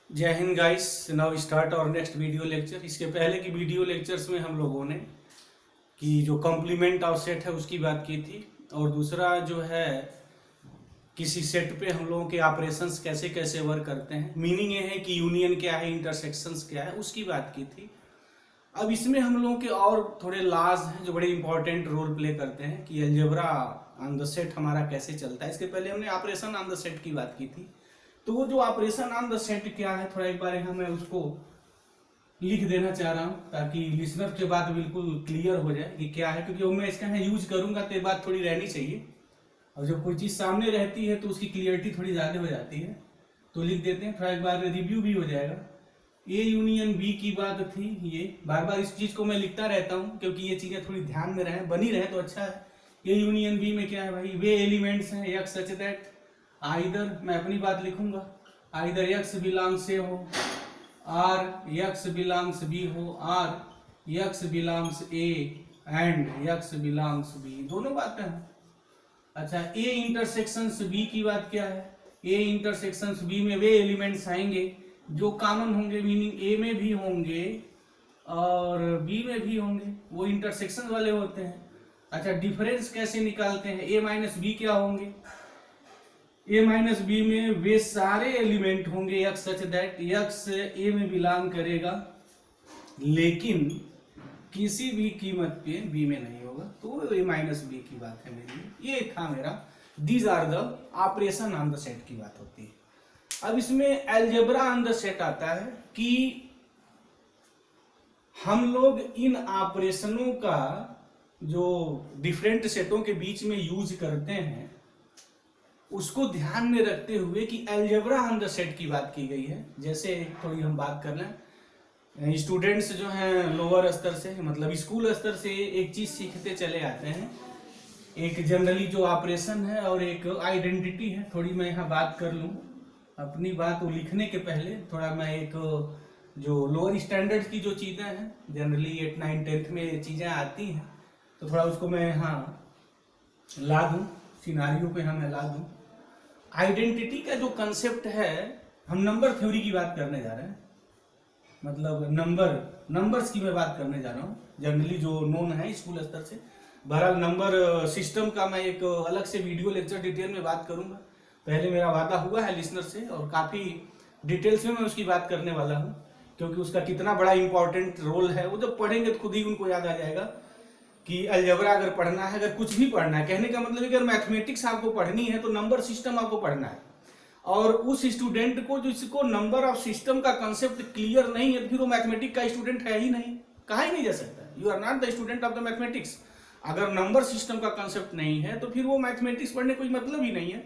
जय Hind guys. Now start और next video lecture. इसके पहले की वीडियो लेक्चर्स में हम लोगों ने कि जो कॉम्प्लीमेंट और सेट है उसकी बात की थी, और दूसरा जो है किसी सेट पे हम लोगों के ऑपरेशंस कैसे कैसे वर्क करते हैं, मीनिंग ये है कि यूनियन क्या है, इंटरसेक्शंस क्या है, उसकी बात की थी। अब इसमें हम लोगों के और थोड़े लॉज हैं जो बड़े इंपॉर्टेंट रोल प्ले करते हैं कि अलजेब्रा ऑन द सेट हमारा कैसे चलता है। इसके पहले हमने ऑपरेशन ऑन द सेट की बात की थी, तो वो जो ऑपरेशन ऑन द सेट क्या है थोड़ा एक बार यहाँ मैं उसको लिख देना चाह रहा हूँ ताकि लिसनर के बात बिल्कुल क्लियर हो जाए कि क्या है, क्योंकि मैं इसका यहाँ यूज करूंगा तो ये बात थोड़ी रहनी चाहिए। और जब कोई चीज़ सामने रहती है तो उसकी क्लियरिटी थोड़ी ज़्यादा हो जाती है। तो लिख देते हैं, थोड़ा एक बार रिव्यू भी हो जाएगा। ए यूनियन बी की बात थी, ये बार बार इस चीज़ को मैं लिखता रहता हूँ क्योंकि ये चीज़ें थोड़ी ध्यान में रहे, बनी रहे तो अच्छा है। ए यूनियन बी में क्या है भाई, वे एलिमेंट्स हैं एक्स सच दैट आइदर, मैं अपनी बात लिखूंगा, आइदर एक्स बिलोंग्स ए हो आर एक्स बिलोंग्स बी हो, or x belongs A and x belongs B, दोनों बातें हैं। अच्छा, ए इंटरसेक्शंस बी की बात क्या है, ए इंटरसेक्शंस बी में वे एलिमेंट्स आएंगे जो कॉमन होंगे, मीनिंग ए में भी होंगे और बी में भी होंगे, वो इंटरसेक्शन वाले होते हैं। अच्छा, डिफरेंस कैसे निकालते हैं, ए माइनस बी क्या होंगे, ए माइनस बी में वे सारे एलिमेंट होंगे एक्स सच दैट एक्स ए में बिलोंग करेगा लेकिन किसी भी कीमत पे बी में नहीं होगा, तो ए माइनस बी की बात है मेरी। ये था मेरा these are the operation on the set की बात होती है। अब इसमें एल्जेब्रा ऑन द सेट आता है कि हम लोग इन ऑपरेशनों का जो डिफरेंट सेटों के बीच में यूज करते हैं उसको ध्यान में रखते हुए कि एल्जेब्रा ऑन द सेट की बात की गई है। जैसे थोड़ी हम बात कर लें, स्टूडेंट्स जो हैं लोअर स्तर से, मतलब स्कूल स्तर से एक चीज सीखते चले आते हैं, एक जनरली जो ऑपरेशन है और एक आइडेंटिटी है। थोड़ी मैं यहाँ बात कर लूँ अपनी बात वो लिखने के पहले, थोड़ा मैं एक जो लोअर स्टैंडर्ड की जो चीज़ें हैं जनरली 8, 9, 10th में चीज़ें आती हैं, तो थोड़ा उसको मैं यहाँ ला दूँ, सिनारियो पे हमें ला दूँ। आइडेंटिटी का जो कंसेप्ट है, हम नंबर थ्योरी की बात करने जा रहे हैं, मतलब नंबर्स की मैं बात करने जा रहा हूँ जनरली जो नोन है स्कूल स्तर से। बहरहाल नंबर सिस्टम का मैं एक अलग से वीडियो लेक्चर डिटेल में बात करूंगा, पहले मेरा वादा हुआ है लिसनर से और काफ़ी डिटेल्स में मैं उसकी बात करने वाला हूँ, क्योंकि उसका कितना बड़ा इंपॉर्टेंट रोल है। वो जब पढ़ेंगे तो खुद ही उनको याद आ जाएगा कि अलजेब्रा अगर पढ़ना है, अगर कुछ भी पढ़ना है, कहने का मतलब है कि अगर मैथमेटिक्स आपको पढ़नी है तो नंबर सिस्टम आपको पढ़ना है। और उस स्टूडेंट को जिसको नंबर ऑफ सिस्टम का कंसेप्ट क्लियर नहीं है, फिर वो मैथमेटिक्स का स्टूडेंट है ही नहीं, कहा ही नहीं जा सकता। You are not the student of the mathematics. अगर नंबर सिस्टम का कंसेप्ट नहीं है तो फिर वो मैथमेटिक्स पढ़ने कोई मतलब ही नहीं है।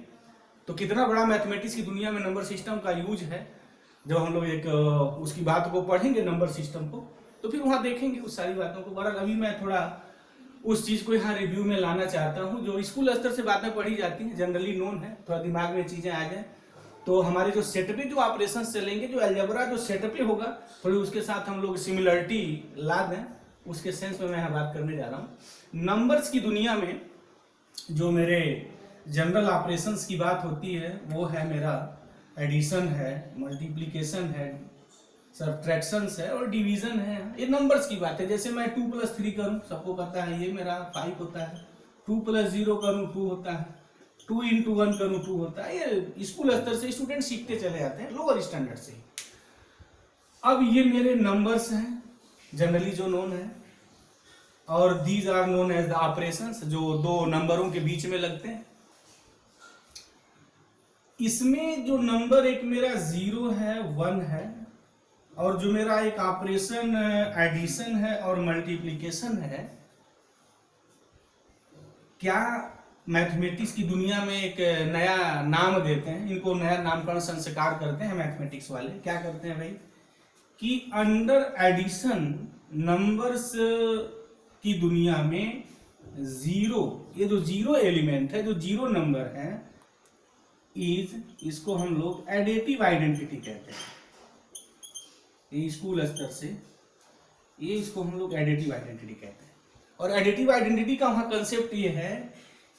तो कितना बड़ा मैथमेटिक्स की दुनिया में नंबर सिस्टम का यूज है, जब हम लोग एक उसकी बात को पढ़ेंगे नंबर सिस्टम को, तो फिर वहाँ देखेंगे उस सारी बातों को। बहरहाल अभी मैं थोड़ा उस चीज़ को यहाँ रिव्यू में लाना चाहता हूँ जो स्कूल स्तर से बातें पढ़ी जाती हैं, जनरली नोन है, थोड़ा दिमाग में चीज़ें आ जाए तो हमारे जो सेट पे जो ऑपरेशन चलेंगे, जो अलजेब्रा जो सेट पे होगा, थोड़ी उसके साथ हम लोग सिमिलरिटी ला दें, उसके सेंस में मैं यहाँ बात करने जा रहा हूँ। नंबर्स की दुनिया में जो मेरे जनरल ऑपरेशंस की बात होती है वो है मेरा एडिशन है, मल्टीप्लिकेशन है, सब्ट्रैक्शंस है और डिवीजन है। ये नंबर्स की बात है। जैसे मैं 2 + 3 करूँ, सबको पता है ये मेरा 5 होता है, 2 + 0 करूँ 2 होता है, 2 × 1 करूँ 2 होता है। ये स्कूल स्तर से स्टूडेंट सीखते चले जाते हैं, लोअर स्टैंडर्ड से। अब ये मेरे नंबर्स हैं जनरली जो नोन है, और these are known as the operations, जो दो नंबरों के बीच में लगते हैं। इसमें जो नंबर एक मेरा 0 है, 1 है, और जो मेरा एक ऑपरेशन एडिशन है और मल्टीप्लिकेशन है, क्या मैथमेटिक्स की दुनिया में एक नया नाम देते हैं, इनको नया नामकरण संस्कार करते हैं मैथमेटिक्स वाले। क्या करते हैं भाई कि अंडर एडिशन नंबर्स की दुनिया में जीरो, ये जो जीरो एलिमेंट है, जो जीरो नंबर है, इसको हम लोग एडिटिव आइडेंटिटी कहते हैं। ये स्कूल स्तर से ये इसको हम लोग एडिटिव आइडेंटिटी कहते हैं। और एडिटिव आइडेंटिटी का वहाँ कंसेप्ट ये है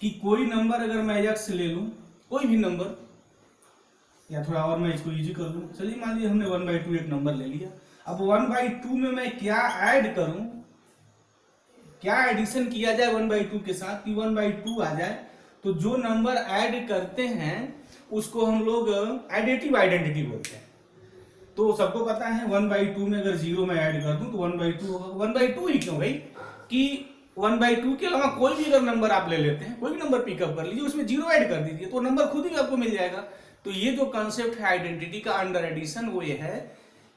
कि कोई नंबर अगर मैं एक्स ले लूँ, कोई भी नंबर या थोड़ा और मैं इसको इजी कर दूं। चलिए मान लीजिए हमने 1/2 एक नंबर ले लिया। अब 1/2 में मैं क्या ऐड करूं, क्या एडिशन किया जाए 1/2 के साथ कि 1/2 आ जाए। तो जो नंबर ऐड करते हैं उसको हम लोग एडिटिव आइडेंटिटी बोलते हैं। तो सबको पता है 1/2 में अगर 0 में ऐड कर दूं तो 1/2 होगा। 1/2 ही क्यों भाई कि 1/2 के अलावा कोई भी अगर नंबर आप ले लेते हैं, कोई भी नंबर पिकअप कर लीजिए, उसमें 0 ऐड कर दीजिए तो नंबर खुद ही आपको मिल जाएगा। तो ये जो कंसेप्ट है आइडेंटिटी का अंडर एडिशन, वो ये है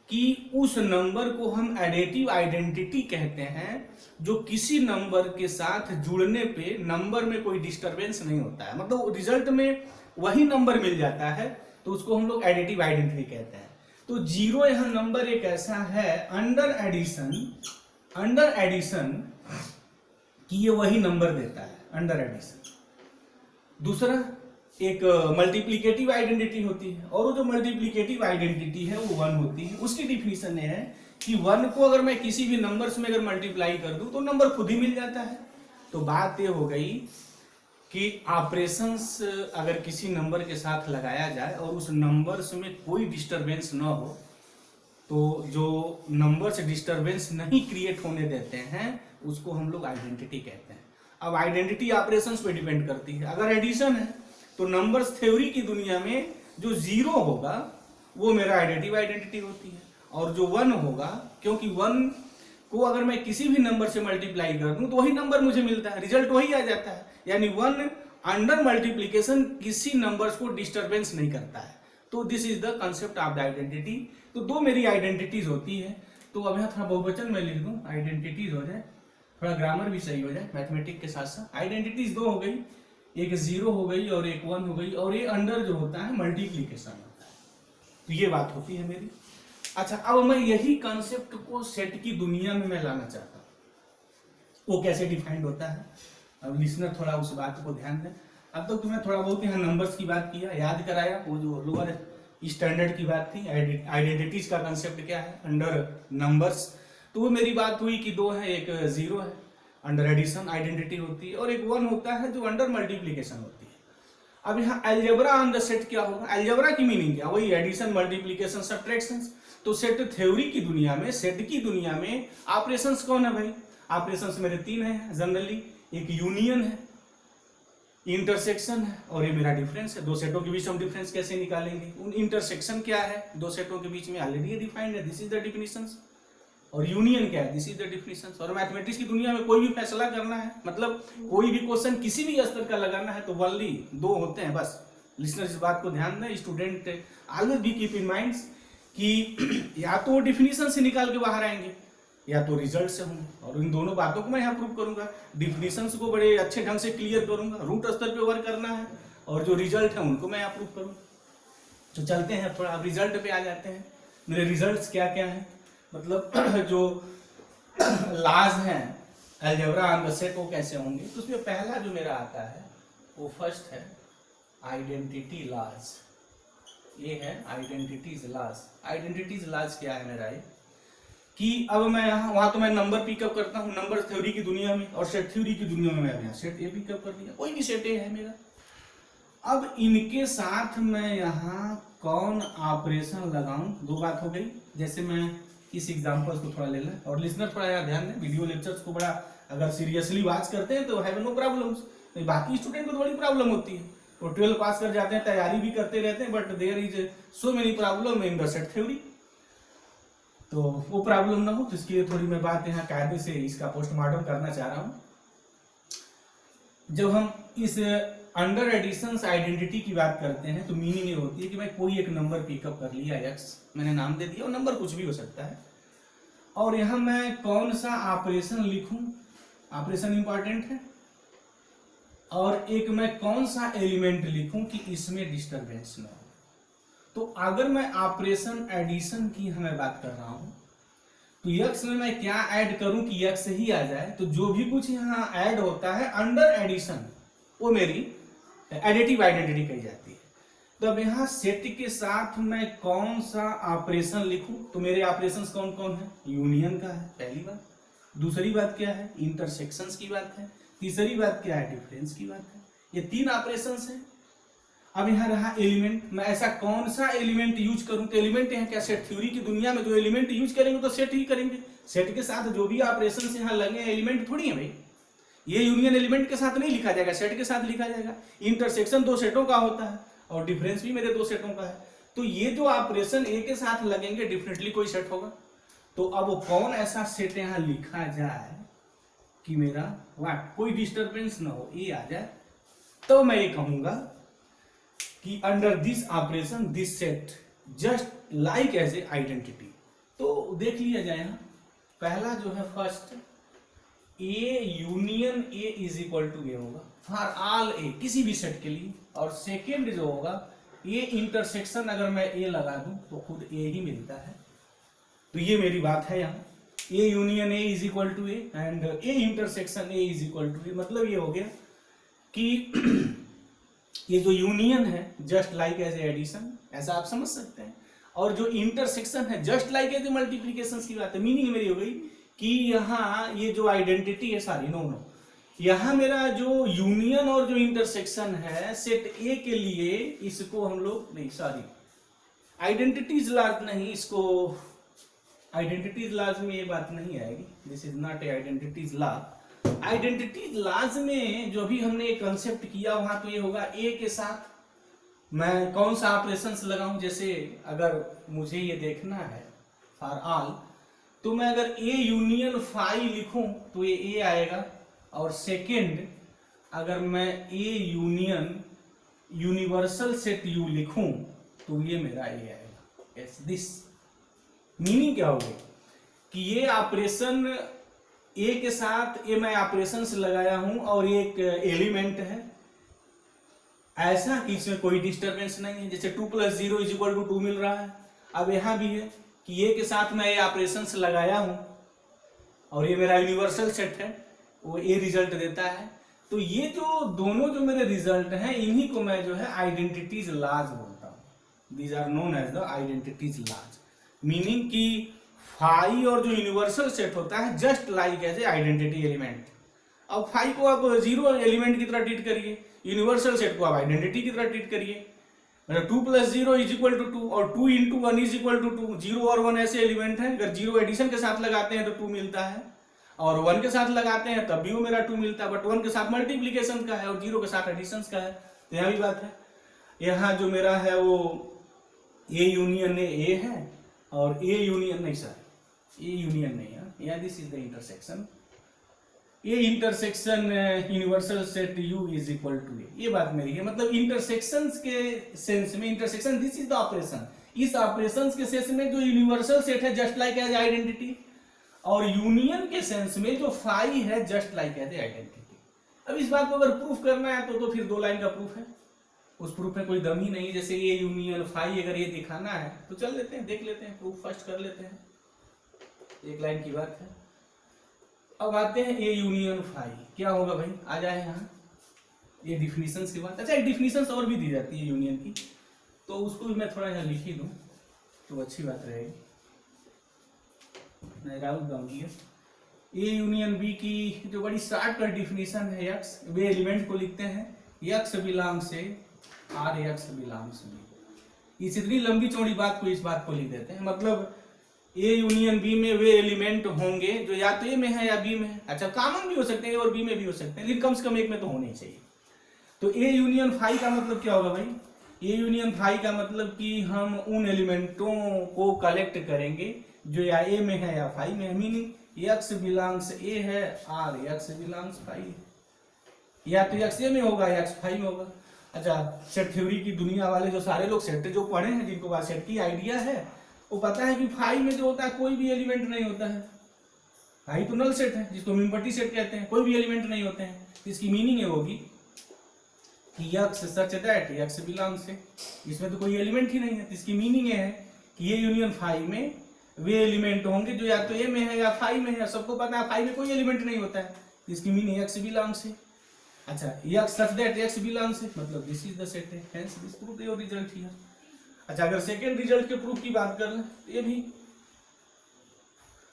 कि उस नंबर को हम एडिटिव आइडेंटिटी कहते हैं जो किसी नंबर के साथ जुड़ने पे नंबर में कोई डिस्टरबेंस नहीं होता है, मतलब रिजल्ट में वही नंबर मिल जाता है, तो उसको हम लोग एडिटिव आइडेंटिटी कहते हैं। तो 0 यह नंबर एक ऐसा है अंडर एडिशन कि ये वही नंबर देता है अंडर एडिशन। दूसरा एक मल्टीप्लिकेटिव आइडेंटिटी होती है, और वो जो मल्टीप्लिकेटिव आइडेंटिटी है वो 1 होती है। उसकी डिफिनीशन है कि 1 को अगर मैं किसी भी नंबर्स में अगर मल्टीप्लाई कर दूं तो नंबर खुद ही मिल जाता है। तो बात ये हो गई कि ऑपरेशंस अगर किसी नंबर के साथ लगाया जाए और उस नंबर्स में कोई डिस्टरबेंस ना हो, तो जो नंबर्स डिस्टरबेंस नहीं क्रिएट होने देते हैं उसको हम लोग आइडेंटिटी कहते हैं। अब आइडेंटिटी ऑपरेशंस पे डिपेंड करती है। अगर एडिशन है तो नंबर्स थ्योरी की दुनिया में जो 0 होगा वो मेरा एडिटिव आइडेंटिटी होती है, और जो 1 होगा, क्योंकि 1 को अगर मैं किसी भी नंबर से मल्टीप्लाई कर दूं तो वही नंबर मुझे मिलता है, रिजल्ट वही आ जाता है। यानी 1 अंडर मल्टीप्लीकेशन किसी नंबर्स को डिस्टरबेंस नहीं करता है। तो this is the concept of the identity. तो दो मेरी आइडेंटिटीज होती है। तो अब यहाँ थोड़ा बहुवचन में लिख दूं, आइडेंटिटीज हो जाए, थोड़ा ग्रामर भी सही हो जाए मैथमेटिक के साथ साथ। आइडेंटिटीज दो हो गई, एक 0 हो गई और एक 1 हो गई, और ये अंडर जो होता है मल्टीप्लीकेशन होता है। तो ये बात होती है मेरी। अच्छा, अब मैं यही कंसेप्ट को सेट की दुनिया में मैं लाना चाहता हूँ। वो कैसे डिफाइंड होता है, अब लिसनर थोड़ा उस बात को ध्यान दें। अब तो तुम्हें थोड़ा बहुत यहाँ नंबर्स की बात किया, याद कराया, वो जो लोअर स्टैंडर्ड की बात थी, आइडेंटिटीज का कंसेप्ट क्या है अंडर नंबर्स। तो वो मेरी बात हुई कि 2 है, एक 0 है, अंडर एडिशन आइडेंटिटी होती है, और एक 1 होता है जो अंडर मल्टीप्लीकेशन होती है। अब यहाँ अलजेब्रा ऑन द सेट क्या होगा, अलजेब्रा की मीनिंग क्या, वही एडिशन मल्टीप्लीकेशन सब्ट्रैक्शन। तो सेट थ्योरी की दुनिया में, सेट की दुनिया में ऑपरेशंस कौन है भाई, ऑपरेशंस मेरे 3 है जनरली। एक यूनियन है, इंटरसेक्शन है, और ये मेरा डिफरेंस है। दो सेटों के बीच हम डिफरेंस कैसे निकालेंगे, उन इंटरसेक्शन क्या है दो सेटों के बीच में ऑलरेडी डिफाइंड है, दिस इज द डिफिनिशंस। और यूनियन क्या है, दिस इज द डिफिनिशंस। और मैथमेटिक्स की दुनिया में कोई भी फैसला करना है, मतलब कोई भी क्वेश्चन किसी भी स्तर का लगाना है, तो ओनली 2 होते हैं बस। लिसनर इस बात को ध्यान दें, student always be keep in mind कि या तो डिफिनीशन से निकाल के बाहर आएंगे या तो रिजल्ट से होंगे, और इन दोनों बातों को मैं यहाँ प्रूव करूंगा। डिफिनीशंस को बड़े अच्छे ढंग से क्लियर करूंगा, रूट स्तर पे वर्क करना है, और जो रिजल्ट है उनको मैं यहाँ प्रूव करूंगा। तो चलते हैं थोड़ा, अब रिजल्ट पे आ जाते हैं। मेरे रिजल्ट्स क्या क्या हैं, मतलब जो लाज हैं अलजेब्रा ऑन द सेट वो कैसे होंगे। तो उसमें पहला जो मेरा आता है वो फर्स्ट है आइडेंटिटी लाज। ये है आइडेंटिटीज लाज। आइडेंटिटीज लाज क्या है मेरा, ये कि अब मैं यहाँ वहां तो मैं नंबर पिकअप करता हूँ नंबर थ्योरी की दुनिया में, और सेट थ्योरी की दुनिया में मैं यहाँ सेट ए पिकअप कर दिया, कोई भी सेट ए है मेरा। अब इनके साथ मैं यहाँ कौन ऑपरेशन लगाऊं, दो बात हो गई। जैसे मैं इस एग्जांपल्स को थोड़ा ले लें, और लिसनर थोड़ा यहाँ ध्यान दें, वीडियो लेक्चर्स को बड़ा अगर सीरियसली वॉच करते हैं तो हैव नो प्रॉब्लम्स। बाकी स्टूडेंट को तो बड़ी प्रॉब्लम होती है, तो 12 पास कर जाते हैं, तैयारी भी करते रहते हैं, but there is so many problem in the set theory. तो वो प्रॉब्लम ना हो, तो इसके लिए थोड़ी मैं बात यहाँ कायदे से इसका पोस्टमार्टम करना चाह रहा हूँ। जब हम इस अंडर एडिशन आइडेंटिटी की बात करते हैं तो मीनिंग ये होती है कि मैं कोई एक नंबर पिकअप कर लिया x, मैंने नाम दे दिया, और नंबर कुछ भी हो सकता है, और यहाँ मैं कौन सा ऑपरेशन लिखूं, ऑपरेशन इंपॉर्टेंट है, और एक मैं कौन सा एलिमेंट लिखूं कि इसमें डिस्टरबेंस ना हो। तो अगर मैं ऑपरेशन एडिशन की मैं बात कर रहा हूं तो x में मैं क्या ऐड करूं कि x ही आ जाए, तो जो भी कुछ यहाँ ऐड होता है अंडर एडिशन वो मेरी एडिटिव आइडेंटिटी कही जाती है। तो अब यहाँ सेट के साथ मैं कौन सा ऑपरेशन लिखूं, तो मेरे ऑपरेशंस कौन कौन है, यूनियन का है पहली बात, दूसरी बात क्या है इंटरसेक्शंस की बात है, तीसरी बात क्या है डिफरेंस की बात है। ये 3 ऑपरेशंस हैं। अब यहाँ रहा एलिमेंट, मैं ऐसा कौन सा एलिमेंट यूज करूं? तो एलिमेंट यहाँ क्या, सेट थ्योरी की दुनिया में जो एलिमेंट यूज करेंगे तो सेट ही करेंगे। सेट के साथ जो भी ऑपरेशन यहाँ लगे एलिमेंट थोड़ी है भाई, ये यूनियन एलिमेंट के साथ नहीं लिखा जाएगा, सेट के साथ लिखा जाएगा। इंटरसेक्शन दो सेटों का होता है और डिफरेंस भी मेरे दो सेटों का है, तो ये जो ऑपरेशन ए के साथ लगेंगे डेफिनेटली कोई सेट होगा। तो अब कौन ऐसा सेट यहाँ लिखा जाए कि मेरा वाट कोई डिस्टरबेंस ना हो, ए आ जाए, तो मैं ये कहूंगा कि under this operation this set just like as a identity. तो देख लिया जाए यहाँ, पहला जो है first A union A is equal to A होगा फॉर ऑल ए, किसी भी सेट के लिए। और सेकेंड जो होगा ए इंटरसेक्शन, अगर मैं ए लगा दूं तो खुद ए ही मिलता है। तो ये मेरी बात है यहाँ, A union A is equal to A and A intersection A is equal to A. मतलब ये हो गया कि ये जो यूनियन है just like as a addition, ऐसा आप समझ सकते हैं, और जो इंटरसेक्शन है just like as a multiplication की बात है। मीनिंग मेरी हो गई कि यहाँ ये जो आइडेंटिटी है, सारी नो यहाँ मेरा जो यूनियन और जो इंटरसेक्शन है सेट ए के लिए, इसको हम लोग नहीं, सॉरी आइडेंटिटीज लॉज नहीं, इसको आइडेंटिटीज लॉज में ये बात नहीं आएगी, this is not a identities law. Identities laws में जो भी हमने एक कंसेप्ट किया वहां, तो ये होगा ए के साथ मैं कौन सा ऑपरेशंस लगाऊं। जैसे अगर मुझे ये देखना है फॉर ऑल, तो मैं अगर ए यूनियन फाई लिखूं तो ये ए आएगा, और सेकेंड अगर मैं A union universal set you लिखूं तो ये मेरा ए आएगा। यस, दिस मीनिंग क्या होगी कि ये ऑपरेशन ए के साथ ये मैं ऑपरेशंस लगाया हूं और ये एक एलिमेंट है, ऐसा कि इसमें कोई डिस्टरबेंस नहीं है। जैसे 2 + 0 = 2 मिल रहा है। अब यहां भी है कि ए के साथ मैं ये ऑपरेशंस लगाया हूं और ये मेरा यूनिवर्सल सेट है, वो ए रिजल्ट देता है। तो ये जो दोनों जो मेरे रिजल्ट हैं, इन्हीं को मैं जो है आइडेंटिटीज लॉज बोलता हूं। These are known as the identities laws. Meaning कि फाई और जो यूनिवर्सल सेट होता है just like as a identity element. अब फाई को आप 0 एलिमेंट की तरह ट्रीट करिए, यूनिवर्सल सेट को आप आइडेंटिटी की तरह ट्रीट करिए। मतलब 2 + 0 = 2 और 2 × 1 = 2। 0 और 1 ऐसे एलिमेंट हैं, अगर 0 एडिशन के साथ लगाते हैं तो 2 मिलता है, और 1 के साथ लगाते हैं तब भी वो मेरा 2 मिलता है। बट 1 के साथ मल्टीप्लीकेशन का है और 0 के साथ एडिशन का है। तो यहाँ भी बात है, यहाँ जो मेरा है वो ए यूनियन ए है और ए यूनियन नहीं, सर ए यूनियन नहीं है, यहाँ this is the intersection. A intersection universal set U is equal to A, ये बात मेरी है। मतलब इंटरसेक्शन के सेंस में, intersection this is the operation, इस ऑपरेशन के सेंस में जो यूनिवर्सल सेट है जस्ट लाइक एज आइडेंटिटी, और यूनियन के सेंस में जो फाई है जस्ट लाइक एज आइडेंटिटी। अब इस बात को अगर प्रूफ करना है तो फिर 2 लाइन का प्रूफ है, उस प्रूफ में कोई दम ही नहीं। जैसे ए यूनियन फाई अगर ये दिखाना है तो चल लेते हैं, देख लेते हैं, प्रूफ फर्स्ट कर लेते हैं, 1 लाइन की बात है। अब आते हैं ए यूनियन फाई, क्या होगा भाई, आ जाए यहाँ ये डिफिनीशंस की बात। अच्छा, एक डिफिनीशंस और भी दी जाती है यूनियन की, तो उसको भी मैं थोड़ा यहाँ लिख ही दूँ तो अच्छी बात रहेगी, मैं राउट डाउंगी। ए यूनियन बी की जो बड़ी शॉर्टकट डिफिनीशन है, यक्स वे एलिमेंट को लिखते हैं यक्स बिलोंग से आर यक्स बिलोंग्स बी। इस इतनी लंबी चौड़ी बात को इस बात को लिख देते हैं। मतलब ए यूनियन बी में वे एलिमेंट होंगे जो या तो ए में है या बी में है। अच्छा, कॉमन भी हो सकते हैं ए और बी में भी हो सकते हैं, लेकिन कम से कम एक में तो होने ही चाहिए। तो ए यूनियन फाई का मतलब क्या होगा भाई, ए यूनियन फाई का मतलब कि हम उन एलिमेंटों को कलेक्ट करेंगे जो या ए में है या फाई में है। मीनिंग यक्स बिलोंग्स ए है आर यक्स बिलोंग्स फाई, या तो यक्स ए में होगा या यक्स फाई में होगा। अच्छा, सेट थ्योरी की दुनिया वाले जो सारे लोग सेट जो पढ़े हैं, जिनको पास सेट की आइडिया है, वो पता है कि फाई में जो होता है कोई भी एलिमेंट नहीं होता है। फाई तो नल सेट है जिसको मिनपट्टी सेट कहते हैं, कोई भी एलिमेंट नहीं होते हैं। इसकी मीनिंग ये होगी कि x such that x belongs से, इसमें तो कोई एलिमेंट ही नहीं है। इसकी मीनिंग ये है कि ये यूनियन फाई में वे एलिमेंट होंगे जो या तो ए में है या फाई में है। सबको पता है फाई में कोई एलिमेंट नहीं होता है, इसकी मीनिंग यक्स बिलोंग्स से। अच्छा, x such that x belongs से मतलब दिस इज द सेट है, hence this proof your result here. अच्छा, अगर सेकेंड रिजल्ट के प्रूफ की बात कर लें तो ये भी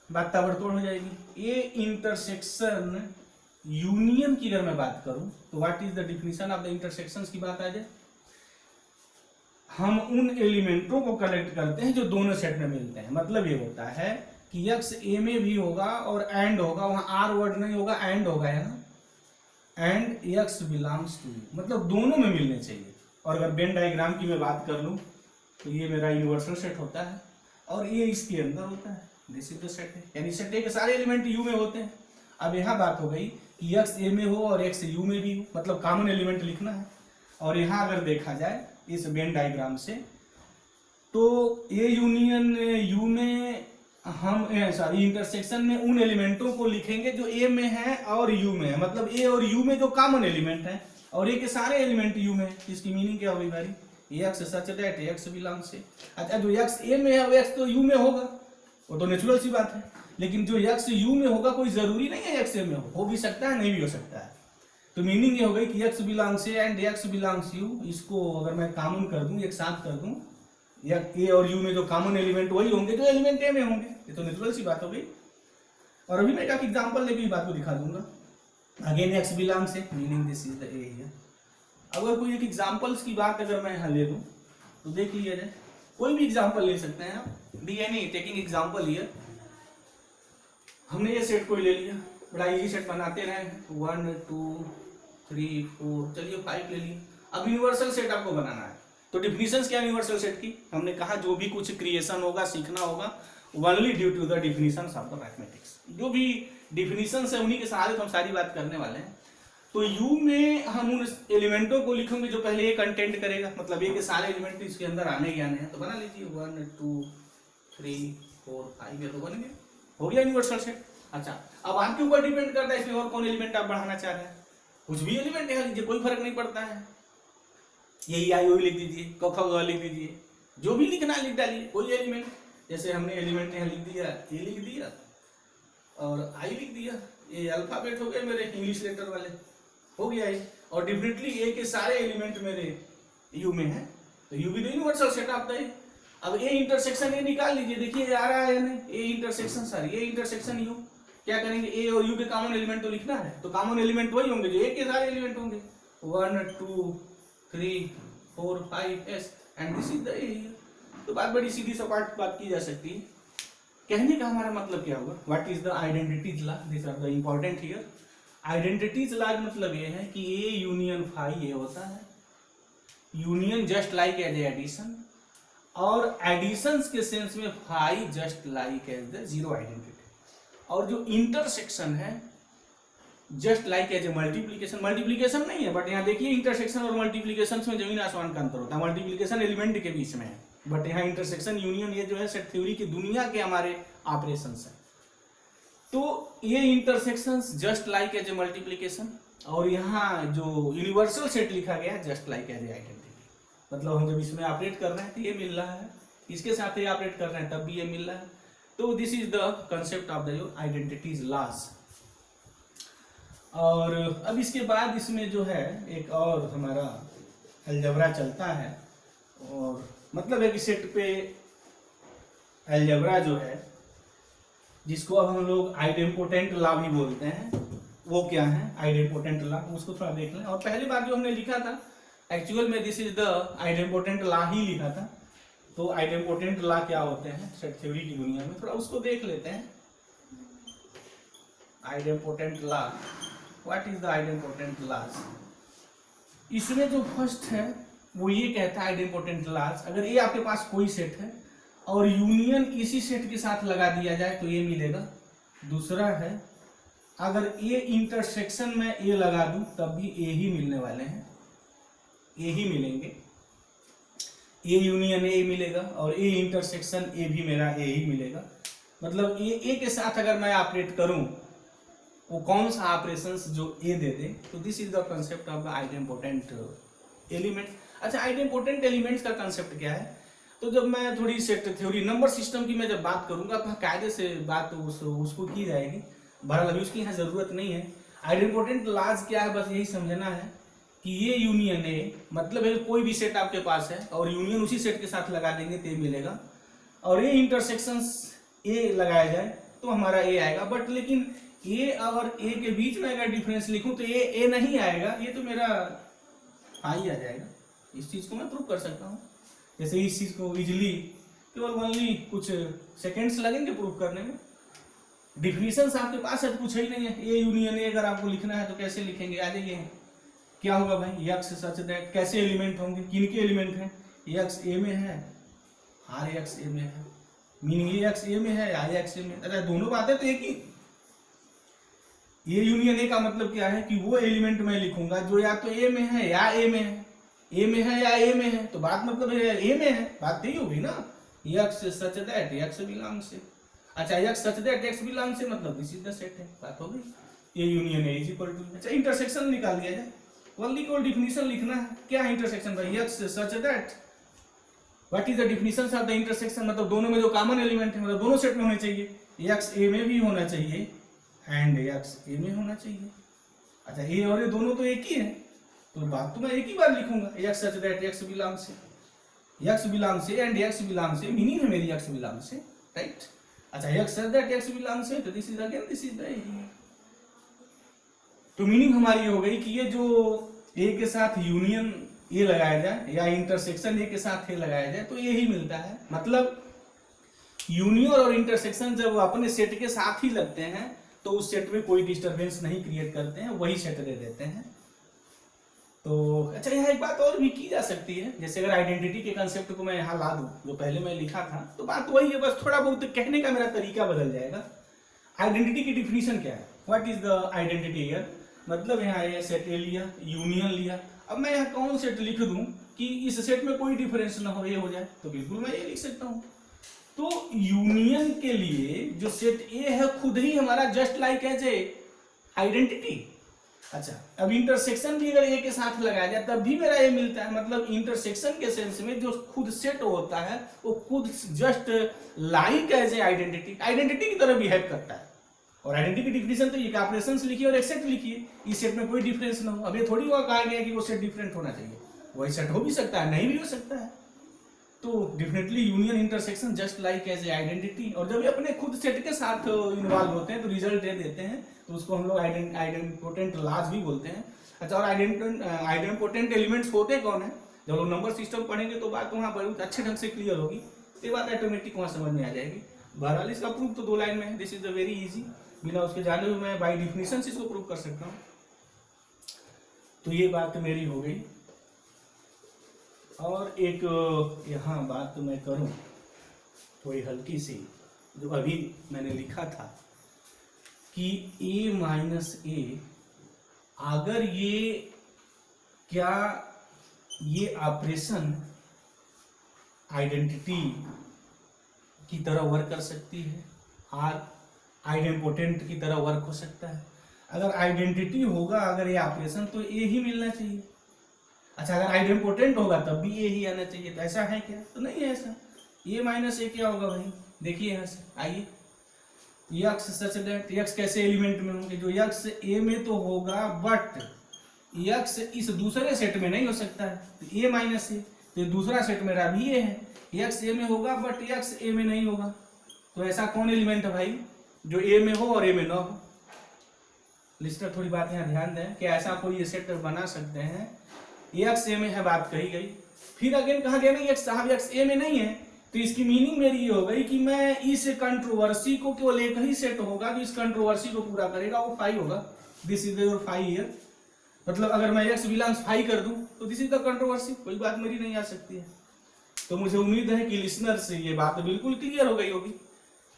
बात ताबड़तोड़ हो जाएगी। ए इंटरसेक्शन यूनियन की अगर मैं बात करूं तो what is the definition of the intersections की बात आ जाए हम उन एलिमेंटों को कलेक्ट करते हैं जो दोनों सेट में मिलते हैं। मतलब ये होता है कि यक्स ए में भी होगा और एंड होगा, वहां आर वर्ड नहीं होगा, एंड होगा यहाँ, and x belongs to U, मतलब दोनों में मिलने चाहिए। और अगर वेन डायग्राम की मैं बात कर लूँ तो ये मेरा यूनिवर्सल सेट होता है और ये इसके अंदर होता है, दिस इज द सेट है, यानी सेट ए के सारे एलिमेंट यू में होते हैं। अब यहाँ बात हो गई कि यक्स ए में हो और एक्स यू में भी हो, मतलब कॉमन एलिमेंट लिखना है। और यहाँ अगर देखा जाए इस वेन डायग्राम से तो ए यूनियन यू में हम सॉरी इंटरसेक्शन में उन एलिमेंटों को लिखेंगे जो ए में है और यू में है, मतलब ए और यू में जो कॉमन एलिमेंट है, और ए के सारे एलिमेंट यू में है। इसकी मीनिंग क्या होगी भाई, x such that x belongs से, अच्छा जो एक्स ए में है वो एक्स तो यू में होगा, वो तो नेचुरल सी बात है। लेकिन जो एक्स यू में होगा कोई जरूरी नहीं है एक्स ए में हो भी सकता है, नहीं भी हो सकता है। तो मीनिंग ये हो गई कि x belongs A and x belongs you, इसको अगर मैं कॉमन कर दूं, एक साथ कर दूं, या ए और यू में जो कॉमन एलिमेंट वही होंगे जो एलिमेंट ए में होंगे, ये तो नेचुरल सी बात हो गई। और अभी मैं एक एग्जांपल लेके बात को दिखा दूंगा। Again x belongs A, meaning this is the A here. अगर कोई एक एग्जांपल्स की बात अगर मैं यहाँ ले लूँ तो देख लिया जाए, कोई भी एग्जांपल ले सकते हैं आप, be any taking example here. हमने ये सेट कोई ले लिया, बड़ा इजी सेट बनाते रहे, 1 2 3 4, चलिए 5 ले लिए। अब यूनिवर्सल सेट आपको बनाना है, तो डिफिनीशंस क्या यूनिवर्सल सेट की, हमने कहा जो भी कुछ क्रिएशन होगा, सीखना होगा, only due to the definitions of the mathematics. जो भी डिफिनीशंस है उन्हीं के सहारे तो हम सारी बात करने वाले हैं। तो यू में हम उन एलिमेंटों को लिखेंगे जो पहले ये कंटेंट करेगा, मतलब ये के सारे एलिमेंट इसके अंदर आने ही आने हैं। तो बना लीजिए 1 2 3 4 5, ये तो बन गया, हो गया यूनिवर्सल सेट। अच्छा, अब आपके ऊपर डिपेंड करता है इसमें और कौन एलिमेंट आप बढ़ाना चाह रहे हैं, कुछ भी एलिमेंट यहाँ लीजिए, कोई फर्क नहीं पड़ता है। यही आई ओ लिख दीजिए, क ख ग लिख दीजिए, जो भी लिखना लिख डालिए, कोई एलिमेंट। जैसे हमने एलिमेंट यहाँ लिख दिया, ए लिख दिया और आई लिख दिया, ये अल्फाबेट हो गए मेरे इंग्लिश लेटर वाले, हो गया ये। और डिफरेंटली ए के सारे एलिमेंट मेरे यू में है, तो यू भी तो यूनिवर्सल सेट आपका है। अब ए इंटरसेक्शन ए निकाल लीजिए, देखिए ये आ रहा है या नहीं, A intersection sorry A intersection you, क्या करेंगे, ए और यू के कॉमन एलिमेंट तो लिखना है, तो कॉमन एलिमेंट वही होंगे जो ए के सारे एलिमेंट होंगे, 1 2 3 4 5 S and this is the ए। तो बात बड़ी सीधी सपाट बात की जा सकती है। कहने का हमारा मतलब क्या होगा, what is the identities law, this are the important here. Identities law मतलब ये है कि ए यूनियन फाई ये होता है, union just like as addition, और एडिशंस के सेंस में phi just like as the zero identity, और जो इंटरसेक्शन है just like as a multiplication, multiplication नहीं है बट यहाँ देखिए इंटरसेक्शन और मल्टीप्लीकेशन में जमीन आसमान का अंतर होता है, मल्टीप्लीकेशन एलिमेंट के बीच में है, बट यहाँ इंटरसेक्शन यूनियन ये जो है सेट थ्योरी की दुनिया के हमारे ऑपरेशंस है। तो ये intersections just like as a multiplication, और यहाँ जो यूनिवर्सल सेट लिखा गया है just like as a identity, मतलब हम जब इसमें ऑपरेट कर रहे हैं तो ये मिल रहा है, इसके साथ ये ऑपरेट कर रहे हैं तब भी ये मिल रहा है। तो this is the concept of the identities laws. और अब इसके बाद इसमें जो है एक और हमारा अलजेब्रा चलता है, और मतलब है कि सेट पे अलजेब्रा जो है जिसको अब हम लोग आइडेंपोटेंट लॉ भी बोलते हैं, वो क्या है आइडेंपोटेंट लॉ, उसको थोड़ा देख लें। और पहली बार जो हमने लिखा था एक्चुअल में दिस इज द आइडेंपोटेंट लॉ ही लिखा था, तो आइडेंपोटेंट लॉ क्या होते हैं सेट थ्योरी की दुनिया में, थोड़ा उसको देख लेते हैं। Idempotent law, what is the idempotent laws. इसमें जो फर्स्ट है वो ये कहता है आइडेंपोटेंट लॉज, अगर ये आपके पास कोई सेट है और यूनियन इसी सेट के साथ लगा दिया जाए तो ये मिलेगा। दूसरा है अगर ए इंटरसेक्शन में ए लगा दूं तब भी ए ही मिलने वाले हैं, ए ही मिलेंगे, ए यूनियन ए मिलेगा और ए इंटरसेक्शन ए भी मेरा ए ही मिलेगा। मतलब ए के साथ अगर मैं ऑपरेट करूं वो कौन सा ऑपरेशंस जो ए दे दे, तो this is the concept of the idempotent element. अच्छा, आइडेंपोटेंट एलिमेंट्स का कंसेप्ट क्या है, तो जब मैं थोड़ी सेट थ्योरी नंबर सिस्टम की मैं जब बात करूंगा तो कायदे से बात उसको की जाएगी, बहरहाल अभी उसकी यहाँ जरूरत नहीं है। आइडेंपोटेंट लॉज क्या है, बस यही समझना है कि ये यूनियन ए, मतलब है कोई भी सेट आपके पास है और यूनियन उसी सेट के साथ लगा देंगे तो ए मिलेगा, और ये इंटरसेक्शंस ए लगाया जाए तो हमारा ए आएगा। बट लेकिन ए और ए के बीच में अगर डिफरेंस लिखूं तो ए नहीं आएगा, ये तो मेरा आई आ जाएगा। इस चीज को मैं प्रूव कर सकता हूँ। जैसे इस चीज को इजिली केवल ओनली कुछ सेकेंड्स लगेंगे प्रूव करने में। डिफिनीशंस आपके पास है तो कुछ ही नहीं है। ए यूनियन ए अगर आपको लिखना है तो कैसे लिखेंगे, आ जाइए। क्या होगा भाई, एक्स सच दैट, कैसे एलिमेंट होंगे, किनके एलिमेंट हैं, एक्स ए में है, आर एक्स ए में है, मीनिंग ए एक्स ए में है, आई एक्स ए में। अच्छा दोनों बातें तो एक ही। ए यूनियन ए का मतलब क्या है कि वो एलिमेंट मैं लिखूंगा जो या तो ए में है या ए में है, ए में है या ए में है, तो बात मतलब ए में है, बात यही होगी ना। X such that x belongs से, अच्छा x such that x belongs से मतलब दिस इज द सेट है, बात हो गई। A union A is equal to, अच्छा इंटरसेक्शन निकाल दिया जाए, ओनली को डिफिनीशन लिखना है। क्या है इंटरसेक्शन भाई, x such that, what is the definition of the intersection, मतलब दोनों में जो कॉमन एलिमेंट है, मतलब दोनों सेट में होने चाहिए, एक्स ए में भी होना चाहिए एंड एक्स ए में होना चाहिए। अच्छा ए और ए दोनों तो एक ही है, तो बात तो मैं एक ही बार लिखूंगा, x such that x belongs से, एक्स बिलोंग्स से एंड एक्स बिलोंग्स से, मीनिंग है मेरी एक्स बिलोंग्स से, राइट। अच्छा x such that x belongs से, तो this is again this is the, तो मीनिंग हमारी हो गई कि ये जो ए के साथ यूनियन ए लगाया जाए या इंटरसेक्शन ए के साथ ए लगाया जाए तो यही मिलता है। मतलब यूनियन और इंटरसेक्शन जब अपने सेट के साथ ही लगते हैं तो उस सेट में कोई डिस्टरबेंस नहीं क्रिएट करते हैं, वही सेट दे देते हैं। तो अच्छा यहाँ एक बात और भी की जा सकती है, जैसे अगर आइडेंटिटी के कंसेप्ट को मैं यहाँ ला दूं जो पहले मैं लिखा था, तो बात वही है, बस थोड़ा बहुत कहने का मेरा तरीका बदल जाएगा। आइडेंटिटी की डिफिनीशन क्या है, what is the identity here, मतलब यहाँ ये सेट ए लिया, यूनियन लिया, अब मैं यहाँ कौन सेट लिख दूं कि इस सेट में कोई डिफरेंस ना हो, ये हो जाए, तो बिल्कुल मैं ये लिख सकता हूँ। तो यूनियन के लिए जो सेट ए है खुद ही हमारा just like as a identity. अच्छा अब इंटरसेक्शन भी अगर ए के साथ लगाया जाए तब भी मेरा ए मिलता है, मतलब इंटरसेक्शन के सेंस में जो खुद सेट होता है वो खुद just like as a identity, identity की तरह बिहेव करता है। और आइडेंटिटी की डिफिनेशन तो ये ऑपरेशंस लिखिए और एक सेट लिखिए, इस सेट में कोई डिफरेंस ना हो। अब ये थोड़ी हुआ कहा गया कि वो सेट डिफरेंट होना चाहिए, वही सेट हो भी सकता है नहीं भी हो सकता है। तो definitely union intersection just like as a identity, और जब ये अपने खुद सेट के साथ इन्वॉल्व होते हैं तो रिजल्ट ये देते हैं, तो उसको हम लोग आइडेंपोटेंट लाज भी बोलते हैं। अच्छा और आइडेंपोटेंट एलिमेंट्स होते कौन है, जब लोग नंबर सिस्टम पढ़ेंगे तो बात वहाँ बहुत अच्छे ढंग से क्लियर होगी, ये बात ऑटोमेटिक वहाँ समझ में आ जाएगी। बहरहाल इसका प्रूफ तो 2 लाइन में है, this is the very easy, बिना उसके जाने हुए मैं बाय डिफिनेशन से इसको प्रूव कर सकता हूँ। तो ये बात मेरी हो गई। और एक यहाँ बात मैं करूँ थोड़ी हल्की सी, जो अभी मैंने लिखा था कि a माइनस ए, अगर ये क्या ये ऑपरेशन आइडेंटिटी की तरह वर्क कर सकती है, आर आइडेंपोटेंट की तरह वर्क हो सकता है। अगर आइडेंटिटी होगा अगर ये ऑपरेशन तो ए ही मिलना चाहिए। अच्छा अगर आइडेंपोटेंट होगा तब भी ए ही आना चाहिए, तो ऐसा है क्या, तो नहीं है ऐसा। ए माइनस ए क्या होगा भाई, देखिए यहाँ से आइए, यक्स सच दैट, यक्स कैसे एलिमेंट में होंगे, जो यक्स ए में तो होगा बट यक्स इस दूसरे सेट में नहीं हो सकता है, तो ए माइनस ए, तो दूसरा सेट मेरा भी ए है, यक्स ए में होगा बट यक्स ए में नहीं होगा, तो ऐसा कौन एलिमेंट है भाई जो ए में हो और ए में ना हो। लिस्टर थोड़ी बात यहाँ ध्यान दें कि ऐसा कोई ये सेट बना सकते हैं, एक्स ए में है बात कही गई, फिर अगेन कहा गया नहीं एक्स साहब एक्स ए में नहीं है, तो इसकी मीनिंग मेरी ये हो गई कि मैं इस कंट्रोवर्सी को केवल एक ही सेट होगा जो इस कंट्रोवर्सी को पूरा करेगा, वो फाई होगा, this is your phi here. मतलब अगर मैं एक्स बिलोंग्स फाई कर दूं तो दिस इज द कंट्रोवर्सी, कोई बात मेरी नहीं आ सकती है। तो मुझे उम्मीद है कि लिसनर से ये बात बिल्कुल क्लियर हो गई होगी।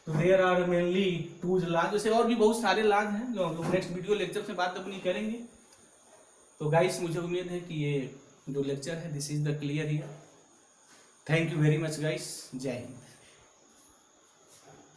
तो देयर आर मेनली 2 लॉज, जैसे और भी बहुत सारे लॉज हैं जो हम लोग नेक्स्ट वीडियो लेक्चर से बात अपनी करेंगे। तो गाइस मुझे उम्मीद है कि ये जो लेक्चर है this is the clear here. Thank you very much guys, जय हिंद।